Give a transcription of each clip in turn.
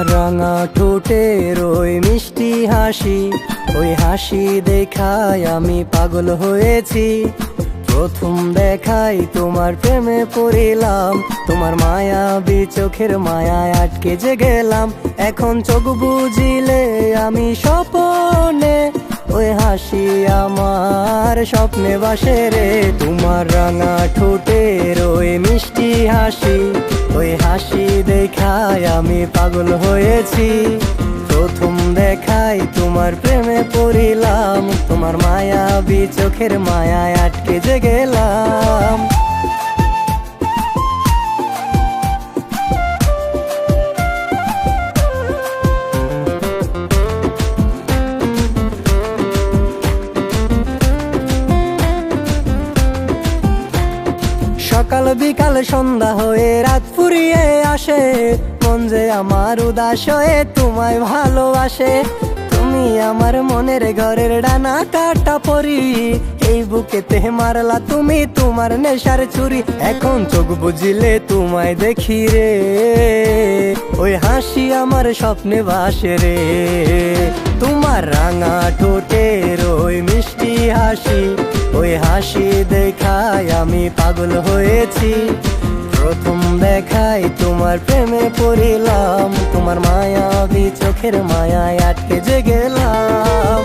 তোমার রাঙা ঠোঁটের ওই মিষ্টি হাসি, ওই হাসি দেখায় আমি পাগল হয়েছি। প্রথম দেখাই তোমার প্রেমে পড়িলাম, তোমার মায়াবী চোখের মায়ায় আটকে যে গেলাম। এখন চোখ বুঝিলে আমি স্বপ্নে, ওই হাসি আমার স্বপ্নে বাসে রে। তোমার রাঙা ঠোঁটের ওই মিষ্টি হাসি, ওই হাসি দেখায় আমি পাগল হয়েছি। প্রথম দেখাই তোমার প্রেমে পড়িলাম, তোমার মায়াবী চোখের মায়ায় আটকে যে গেলাম। সকাল বিকাল সন্ধ্যা হয়ে রাত ফুরিয়ে আসে, মন যে আমার উদাস হয়ে তোমায় ভালোবাসে। তুমি আমার মনের ঘরের ডানা কাটা পরি, এই বুকেতে মারলা তুমি তোমার নেশার ছুরি। এখন চোখ বুঝিলে তোমায় দেখি রে, ওই হাসি আমার স্বপ্নে ভাসে রে। তোমার রাঙা ঠোঁটের ওই মিষ্টি হাসি, ওই হাসি দেখায় আমি পাগল হয়েছি। প্রথম দেখাই তোমার প্রেমে পড়িলাম, তোমার মায়াবী চোখের মায়ায় আটকে যে গেলাম।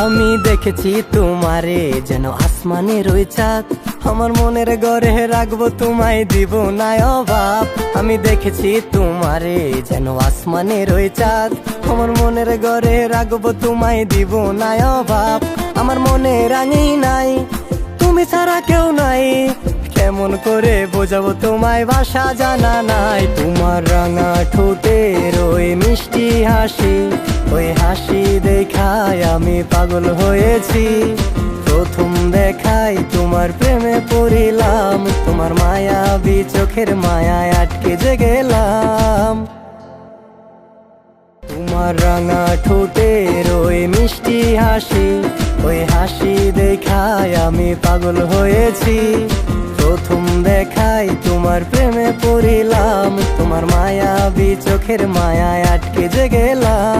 আমি দেখেছি তোমারে যেন আসমানের ওই চাঁদ, আমার মনের ঘরে রাখবো তোমায় দিব না অভাব। আমি দেখেছি তোমারে যেন আসমানের ওই চাঁদ, আমার মনের ঘরে রাখবো তোমায় দিব না অভাব। আমার মনে রাঙি নাই তুমি ছাড়া কেউ নাই, কেমন করে বোঝাবো তোমায় ভাষা জানা নাই। তোমার রাঙা ঠোঁটের ওই মিষ্টি হাসি, ওই হাসি দেখায় আমি পাগল হয়েছি। প্রথম দেখাই তোমার প্রেমে পড়িলাম, তোমার মায়াবী চোখের মায়ায় আটকে যে গেলাম। তোমার রাঙা ঠোঁটের ওই মিষ্টি হাসি, ওই হাসি দেখায় আমি পাগল হয়েছি। প্রথম দেখাই তোমার প্রেমে পড়িলাম, তোমার মায়াবী চোখের মায়ায় আটকে যে গেলাম।